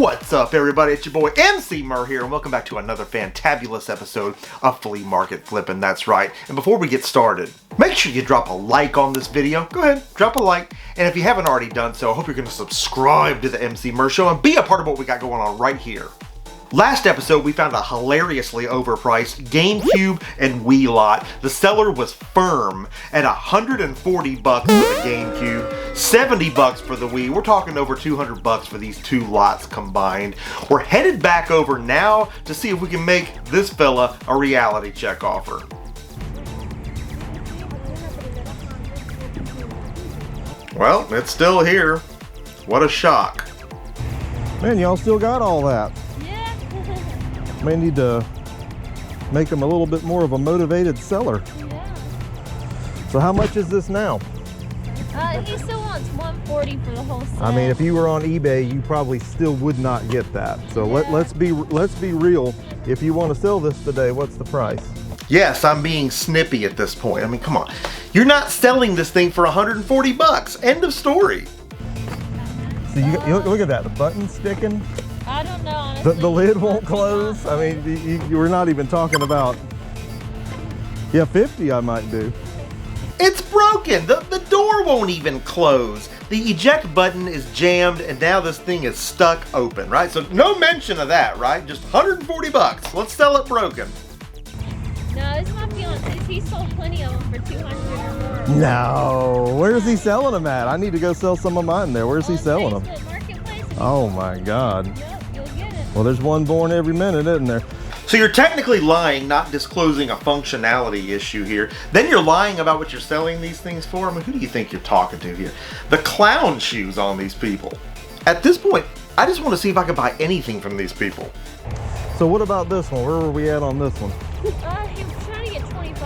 What's up, everybody? It's your boy Emceemur here, and welcome back to another fantabulous episode of Flea Market Flippin'. That's right. And before we get started, make sure you drop a like on this video. Go ahead, drop a like. And if you haven't already done so, I hope you're going to subscribe to the Emceemur Show and be a part of what we got going on right here. Last episode, we found a hilariously overpriced GameCube and Wii lot. The seller was firm at $140 for the GameCube, $70 for the Wii. We're talking over $200 for these two lots combined. We're headed back over now to see if we can make this fella a reality check offer. Well, it's still here. What a shock. Man, y'all still got all that. May need to make him a little bit more of a motivated seller. Yeah. So how much is this now? He still wants $140 for the whole set. I mean, if you were on eBay, you probably still would not get that. So let's be real. If you want to sell this today, what's the price? Yes, I'm being snippy at this point. I mean, come on. You're not selling this thing for $140. End of story. So you look at that, the button sticking. I don't know, honestly. The lid won't close. I mean, you were not even talking about, yeah, 50 I might do. It's broken. The door won't even close. The eject button is jammed, and now this thing is stuck open, right? So no mention of that, right? Just $140. Let's sell it broken. No, it's my fiance. He sold plenty of them for $200 or more. No, where's he selling them at? I need to go sell some of mine there. Where's he selling them? Marketplace. Oh my God. Yep, you'll get it. Well, there's one born every minute, isn't there? So you're technically lying, not disclosing a functionality issue here. Then you're lying about what you're selling these things for. I mean, who do you think you're talking to here? The clown shoes on these people. At this point, I just want to see if I can buy anything from these people. So what about this one? Where were we at on this one? He was trying to get $25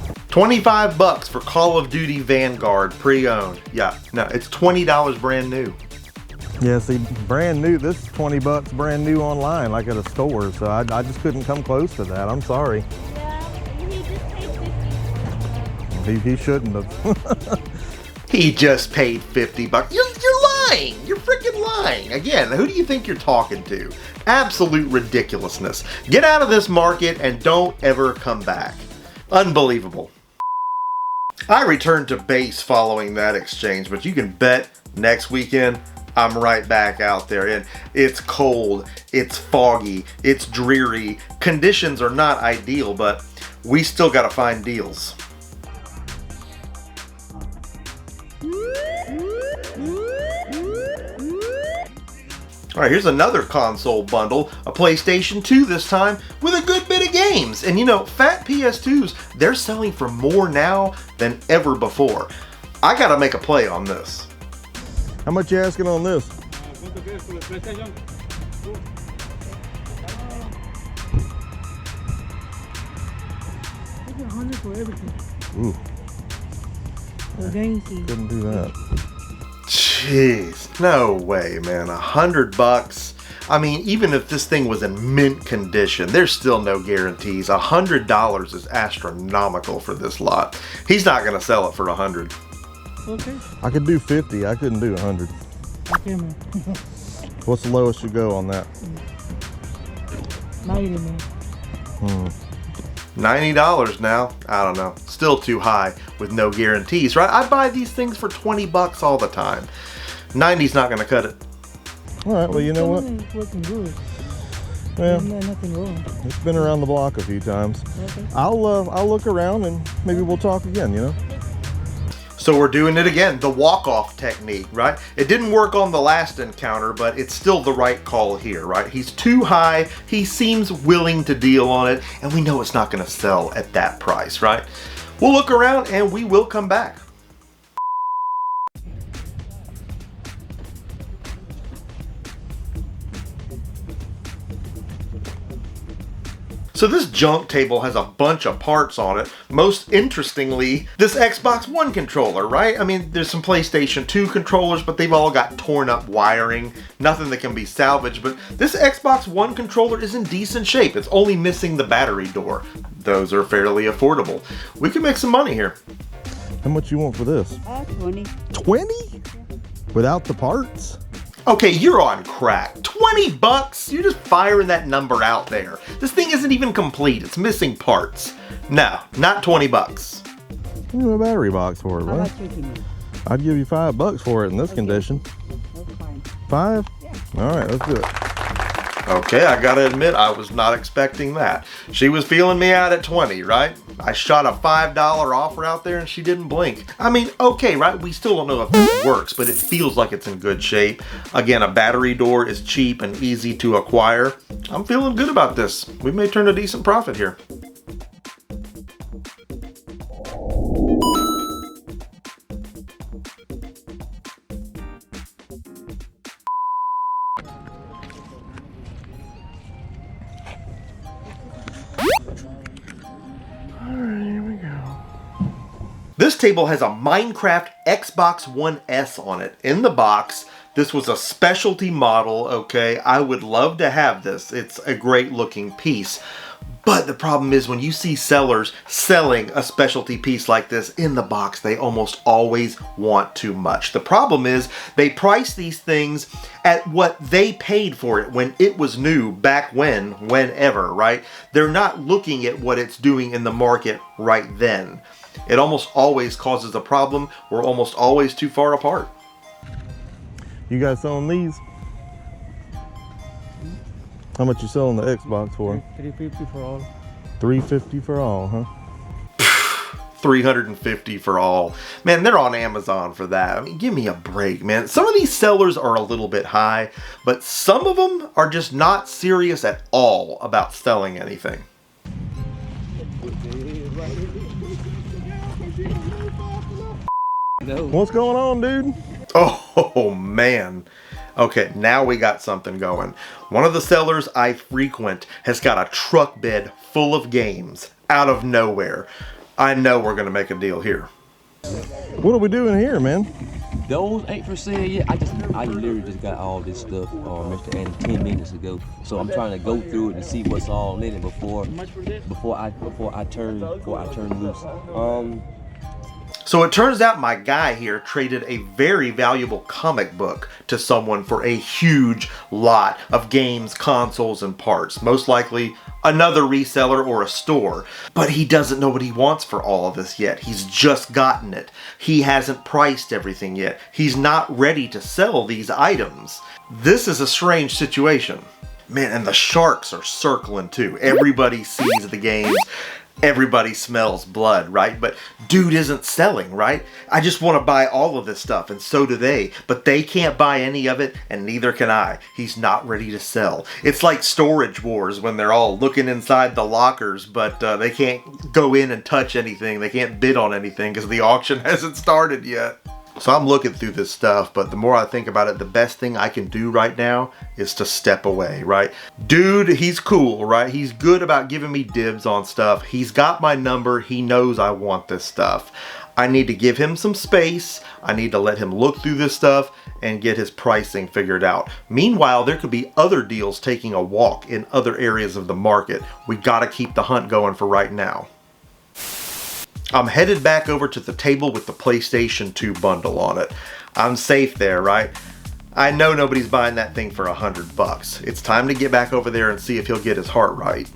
for it. $25 for Call of Duty Vanguard pre-owned. Yeah, no, it's $20 brand new. Yeah, see, brand new, this is $20 brand new online, like at a store, so I just couldn't come close to that. I'm sorry. Yeah, he just paid $50. He shouldn't have. He just paid $50. You're lying. You're freaking lying. Again, who do you think you're talking to? Absolute ridiculousness. Get out of this market and don't ever come back. Unbelievable. I returned to base following that exchange, but you can bet next weekend I'm right back out there, and it's cold, it's foggy, it's dreary. Conditions are not ideal, but we still gotta find deals. All right, here's another console bundle, a PlayStation 2 this time, with a good bit of games. And you know, fat PS2s, they're selling for more now than ever before. I gotta make a play on this. How much you asking on this? $100 for everything. Ooh, couldn't do that. Jeez, no way, man. $100. I mean, even if this thing was in mint condition, there's still no guarantees. $100 is astronomical for this lot. He's not gonna sell it for $100. Okay. I could do 50, I couldn't do 100. Okay, man. What's the lowest you go on that? 90, man. $90 now. I don't know. Still too high with no guarantees, right? I buy these things for $20 all the time. 90's not gonna cut it. All right, well, you know what? It's working good. Well, There's nothing wrong. it's been around the block a few times. Okay. I'll look around and maybe we'll talk again, you know? So we're doing it again, the walk-off technique, right? It didn't work on the last encounter, but it's still the right call here, right? He's too high, he seems willing to deal on it, and we know it's not gonna sell at that price, right? We'll look around and we will come back. So this junk table has a bunch of parts on it. Most interestingly, this Xbox One controller, right? I mean, there's some PlayStation 2 controllers, but they've all got torn up wiring, nothing that can be salvaged. But this Xbox One controller is in decent shape. It's only missing the battery door. Those are fairly affordable. We can make some money here. How much you want for this? 20. 20? Without the parts? Okay, you're on crack. 20 bucks? You're just firing that number out there. This thing isn't even complete. It's missing parts. No, not 20 bucks. Give me a battery box for it, How man. much you think? I'd give you $5 for it in this condition. That's fine. 5? Yeah. All right, let's do it. Okay, I gotta admit, I was not expecting that. She was feeling me out at 20, right? I shot a $5 offer out there and she didn't blink. I mean, okay, right? We still don't know if this works, but it feels like it's in good shape. Again, a battery door is cheap and easy to acquire. I'm feeling good about this. We may turn a decent profit here. This table has a Minecraft Xbox One S on it in the box. This was a specialty model, okay? I would love to have this. It's a great looking piece. But the problem is when you see sellers selling a specialty piece like this in the box, they almost always want too much. The problem is they price these things at what they paid for it when it was new back whenever, right? They're not looking at what it's doing in the market right then. It almost always causes a problem. We're almost always too far apart. You guys selling these? How much you selling the Xbox for? $350 for all. $350 for all, huh? $350 for all. Man, they're on Amazon for that. I mean, give me a break, man. Some of these sellers are a little bit high, but some of them are just not serious at all about selling anything. What's going on, dude? Oh, man. Okay, now we got something going. One of the sellers I frequent has got a truck bed full of games out of nowhere. I know we're gonna make a deal here. What are we doing here, man? Those ain't for sale yet. I literally just got all this stuff, Mr. Andy, 10 minutes ago. So I'm trying to go through it and see what's all in it before I turn loose. So it turns out my guy here traded a very valuable comic book to someone for a huge lot of games, consoles, and parts. Most likely another reseller or a store. But he doesn't know what he wants for all of this yet. He's just gotten it. He hasn't priced everything yet. He's not ready to sell these items. This is a strange situation. Man, and the sharks are circling too. Everybody sees the games. Everybody smells blood, right? But dude isn't selling, right? I just want to buy all of this stuff, and so do they. But they can't buy any of it, and neither can I. He's not ready to sell. It's like storage wars when they're all looking inside the lockers, but they can't go in and touch anything. They can't bid on anything because the auction hasn't started yet. So I'm looking through this stuff, but the more I think about it, the best thing I can do right now is to step away, right? Dude, he's cool, right? He's good about giving me dibs on stuff. He's got my number. He knows I want this stuff. I need to give him some space. I need to let him look through this stuff and get his pricing figured out. Meanwhile, there could be other deals taking a walk in other areas of the market. We gotta keep the hunt going for right now. I'm headed back over to the table with the PlayStation 2 bundle on it. I'm safe there, right? I know nobody's buying that thing for $100. It's time to get back over there and see if he'll get his heart right.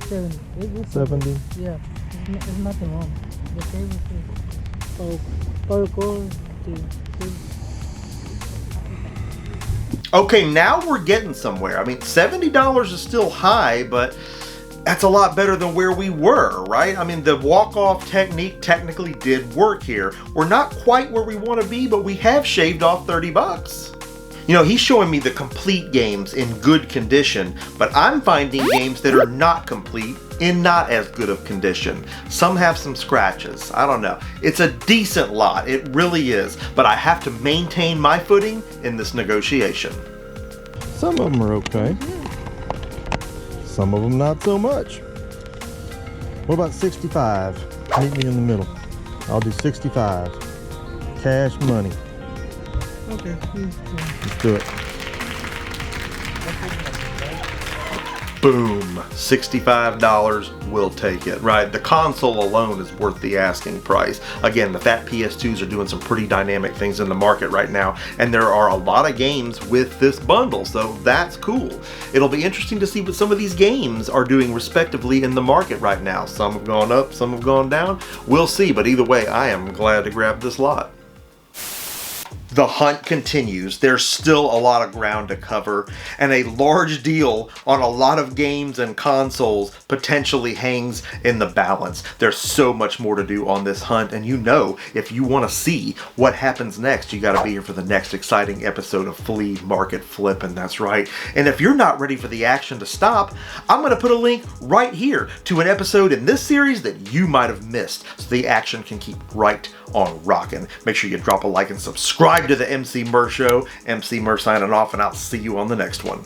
70. Yeah, there's nothing wrong. The table is Okay, now we're getting somewhere. I mean, $70 is still high, but that's a lot better than where we were, right? I mean, the walk-off technique technically did work here. We're not quite where we want to be, but we have shaved off $30. You know, he's showing me the complete games in good condition, but I'm finding games that are not complete in not as good of condition. Some have some scratches. I don't know. It's a decent lot. It really is. But I have to maintain my footing in this negotiation. Some of them are okay. Some of them not so much. What about 65? Meet me in the middle. I'll do 65. Cash money. okay. Let's do it. Boom, $65, we'll take it, right? The console alone is worth the asking price. Again, the fat PS2s are doing some pretty dynamic things in the market right now, and there are a lot of games with this bundle, so that's cool. It'll be interesting to see what some of these games are doing respectively in the market right now. Some have gone up, some have gone down. We'll see, but either way, I am glad to grab this lot. The hunt continues. There's still a lot of ground to cover, and a large deal on a lot of games and consoles potentially hangs in the balance. There's so much more to do on this hunt, and you know, if you want to see what happens next, you got to be here for the next exciting episode of Flea Market Flippin', that's right. And if you're not ready for the action to stop, I'm going to put a link right here to an episode in this series that you might have missed, so the action can keep right on rocking. Make sure you drop a like and subscribe to the Emceemur Show. Emceemur signing off, and I'll see you on the next one.